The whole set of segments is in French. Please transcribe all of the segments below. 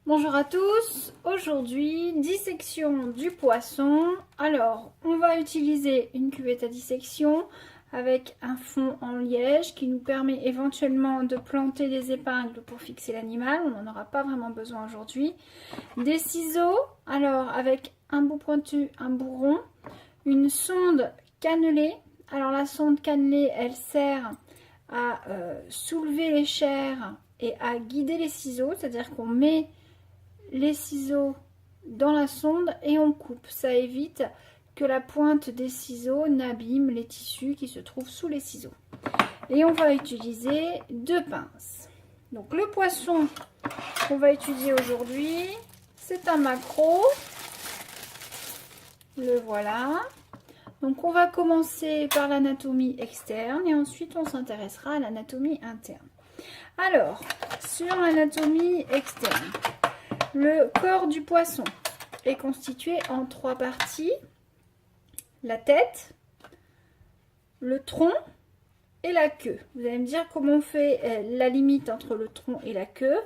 Bonjour à tous, aujourd'hui dissection du poisson. Alors on va utiliser une cuvette à dissection avec un fond en liège qui nous permet éventuellement de planter des épingles pour fixer l'animal, on n'en aura pas vraiment besoin aujourd'hui. Des ciseaux, alors avec un bout pointu, un bout rond, une sonde cannelée. Alors la sonde cannelée elle sert à soulever les chairs et à guider les ciseaux, c'est-à-dire qu'on met les ciseaux dans la sonde et on coupe. Ça évite que la pointe des ciseaux n'abîme les tissus qui se trouvent sous les ciseaux. Et on va utiliser deux pinces. Donc le poisson qu'on va utiliser aujourd'hui, c'est un maquereau. Le voilà. Donc on va commencer par l'anatomie externe et ensuite on s'intéressera à l'anatomie interne. Alors, sur l'anatomie externe, le corps du poisson est constitué en trois parties: la tête, le tronc et la queue. Vous allez me dire comment on fait la limite entre le tronc et la queue.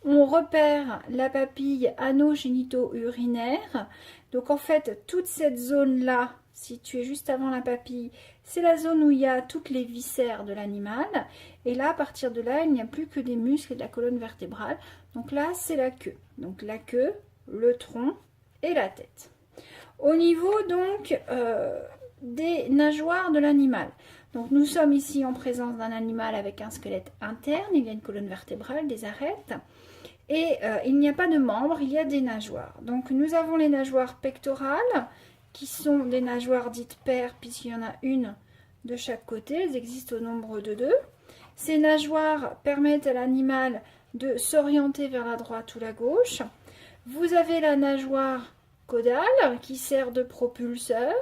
On repère la papille anogénito-urinaire. Donc en fait, toute cette zone-là, située juste avant la papille, c'est la zone où il y a toutes les viscères de l'animal. Et là, à partir de là, il n'y a plus que des muscles et de la colonne vertébrale. Donc là, c'est la queue. Donc la queue, le tronc et la tête. Au niveau donc des nageoires de l'animal. Donc nous sommes ici en présence d'un animal avec un squelette interne. Il y a une colonne vertébrale, des arêtes. Et il n'y a pas de membres, il y a des nageoires. Donc nous avons les nageoires pectorales, qui sont des nageoires dites paires, puisqu'il y en a une de chaque côté. Elles existent au nombre de 2. Ces nageoires permettent à l'animal de s'orienter vers la droite ou la gauche. Vous avez la nageoire caudale qui sert de propulseur.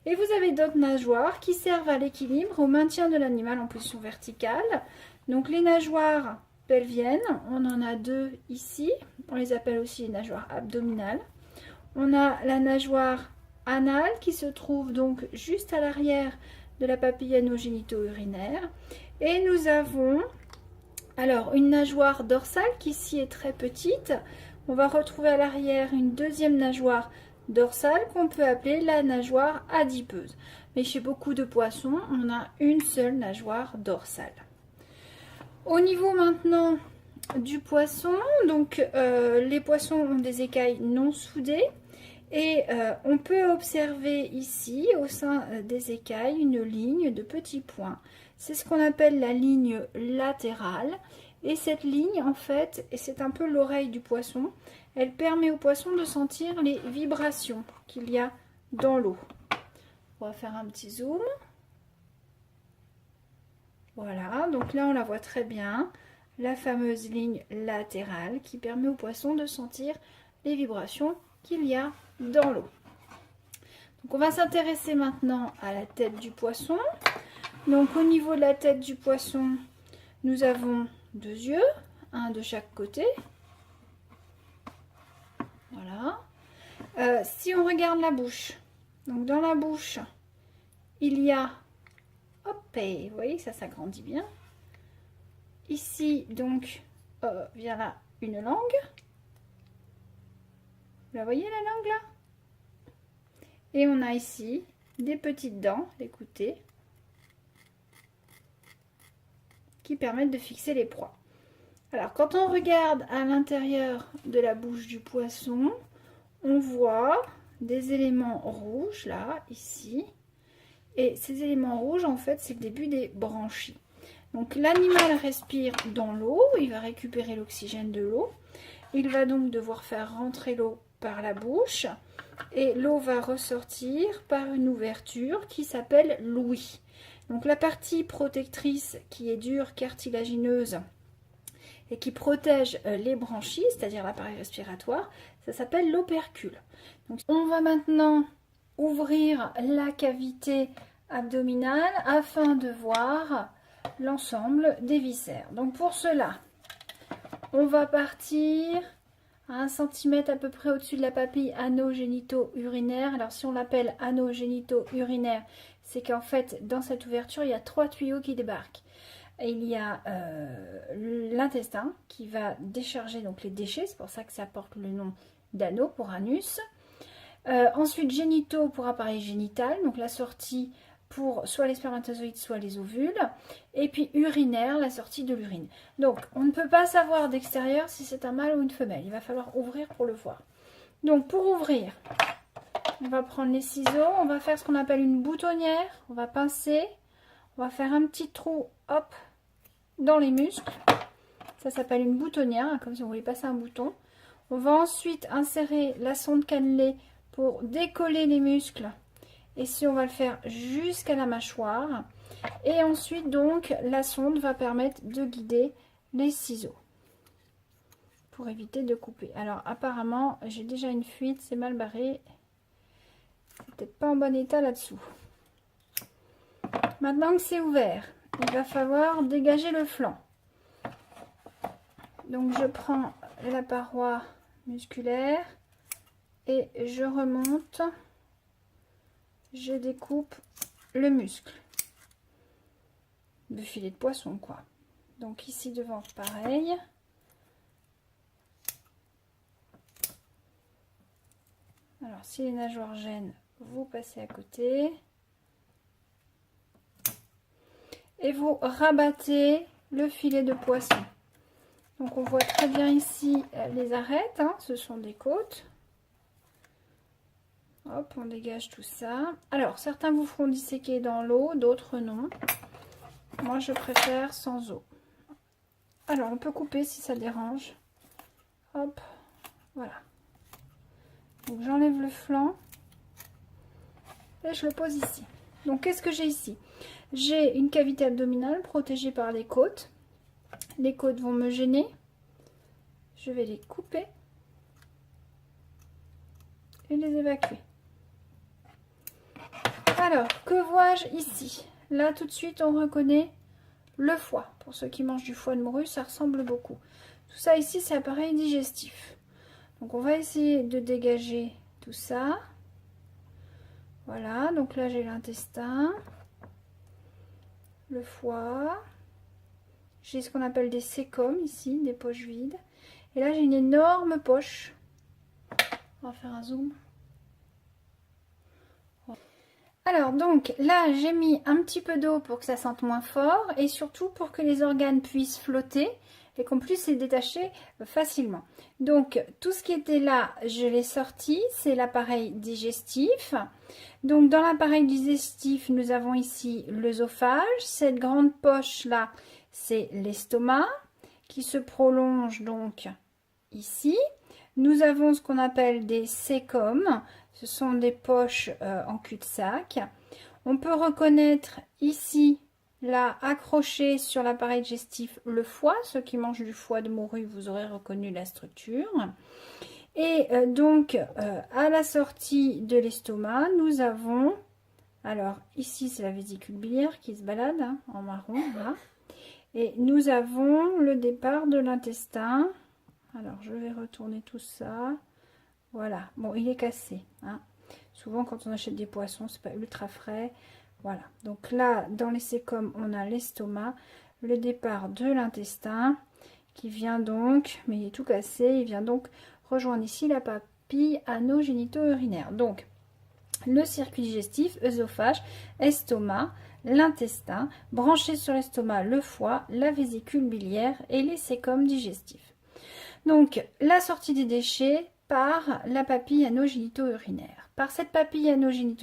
Et vous avez d'autres nageoires qui servent à l'équilibre, au maintien de l'animal en position verticale. Donc les nageoires pelviennes, on en a 2 ici. On les appelle aussi les nageoires abdominales. On a la nageoire anale qui se trouve donc juste à l'arrière de la papille anogénito-urinaire. Et nous avons alors une nageoire dorsale qui ici est très petite. On va retrouver à l'arrière une deuxième nageoire dorsale qu'on peut appeler la nageoire adipeuse. Mais chez beaucoup de poissons, on a une seule nageoire dorsale. Au niveau maintenant du poisson, donc les poissons ont des écailles non soudées. Et on peut observer ici, au sein des écailles, une ligne de petits points. C'est ce qu'on appelle la ligne latérale. Et cette ligne, en fait, et c'est un peu l'oreille du poisson, elle permet au poisson de sentir les vibrations qu'il y a dans l'eau. On va faire un petit zoom. Voilà, donc là on la voit très bien. La fameuse ligne latérale qui permet au poisson de sentir les vibrations qu'il y a dans l'eau. Donc on va s'intéresser maintenant à la tête du poisson. Donc au niveau de la tête du poisson, nous avons 2 yeux, un de chaque côté. Voilà. Si on regarde la bouche, donc dans la bouche, il y a, hop, et vous voyez ça s'agrandit bien. Ici donc vient là une langue. Vous la voyez la langue là? Et on a ici des petites dents, écoutez, qui permettent de fixer les proies. Alors quand on regarde à l'intérieur de la bouche du poisson, on voit des éléments rouges là, ici. Et ces éléments rouges, en fait, c'est le début des branchies. Donc l'animal respire dans l'eau, il va récupérer l'oxygène de l'eau. Il va donc devoir faire rentrer l'eau par la bouche. Et l'eau va ressortir par une ouverture qui s'appelle l'ouïe. Donc la partie protectrice qui est dure, cartilagineuse et qui protège les branchies, c'est-à-dire l'appareil respiratoire, ça s'appelle l'opercule. Donc on va maintenant ouvrir la cavité abdominale afin de voir l'ensemble des viscères. Donc pour cela, on va partir à 1 cm à peu près au-dessus de la papille anogénito-urinaire. Alors si on l'appelle anogénito-urinaire, c'est qu'en fait dans cette ouverture il y a 3 tuyaux qui débarquent. il y a l'intestin qui va décharger donc les déchets, c'est pour ça que ça porte le nom d'anneau pour anus. Ensuite, génitaux pour appareil génital, donc la sortie pour soit les spermatozoïdes, soit les ovules. Et puis urinaire, la sortie de l'urine. Donc, on ne peut pas savoir d'extérieur si c'est un mâle ou une femelle. Il va falloir ouvrir pour le voir. Donc, pour ouvrir, on va prendre les ciseaux, on va faire ce qu'on appelle une boutonnière. On va pincer, on va faire un petit trou, hop, dans les muscles. Ça s'appelle une boutonnière, hein, comme si on voulait passer un bouton. On va ensuite insérer la sonde cannelée pour décoller les muscles. Et si on va le faire jusqu'à la mâchoire. Et ensuite, donc, la sonde va permettre de guider les ciseaux. Pour éviter de couper. Alors, apparemment, j'ai déjà une fuite, c'est mal barré. C'est peut-être pas en bon état là-dessous. Maintenant que c'est ouvert, il va falloir dégager le flanc. Donc, je prends la paroi musculaire et je remonte. Je découpe le muscle. De filet de poisson, quoi. Donc, ici devant, pareil. Alors, si les nageoires gênent, vous passez à côté. Et vous rabattez le filet de poisson. Donc, on voit très bien ici les arêtes. Hein, ce sont des côtes. Hop, on dégage tout ça. Alors, certains vous feront disséquer dans l'eau, d'autres non. Moi, je préfère sans eau. Alors, on peut couper si ça dérange. Hop, voilà. Donc, j'enlève le flanc. Et je le pose ici. Donc, qu'est-ce que j'ai ici? J'ai une cavité abdominale protégée par les côtes. Les côtes vont me gêner. Je vais les couper. Et les évacuer. Alors, que vois-je ici? Là, tout de suite, on reconnaît le foie. Pour ceux qui mangent du foie de morue, ça ressemble beaucoup. Tout ça ici, c'est appareil digestif. Donc, on va essayer de dégager tout ça. Voilà, donc là, j'ai l'intestin, le foie. J'ai ce qu'on appelle des sécomes ici, des poches vides. Et là, j'ai une énorme poche. On va faire un zoom. Alors donc là j'ai mis un petit peu d'eau pour que ça sente moins fort et surtout pour que les organes puissent flotter et qu'on puisse les détacher facilement. Donc tout ce qui était là je l'ai sorti, c'est l'appareil digestif. Donc dans l'appareil digestif nous avons ici l'œsophage, cette grande poche là c'est l'estomac qui se prolonge donc ici. Nous avons ce qu'on appelle des sécomes. Ce sont des poches en cul-de-sac. On peut reconnaître ici, là, accroché sur l'appareil digestif, le foie. Ceux qui mangent du foie de morue, vous aurez reconnu la structure. Et donc, à la sortie de l'estomac, nous avons... Alors, ici, c'est la vésicule biliaire qui se balade hein, en marron. Là. Et nous avons le départ de l'intestin. Alors, je vais retourner tout ça. Voilà, bon, il est cassé. Hein. Souvent, quand on achète des poissons, c'est pas ultra frais. Voilà, donc là, dans les sécomes, on a l'estomac, le départ de l'intestin, qui vient donc, mais il est tout cassé, il vient donc rejoindre ici la papille anogénito-urinaire. Donc, le circuit digestif, œsophage, estomac, l'intestin, branché sur l'estomac, le foie, la vésicule biliaire et les sécomes digestifs. Donc, la sortie des déchets par la papille anogénito-urinaire. Par cette papille anogénito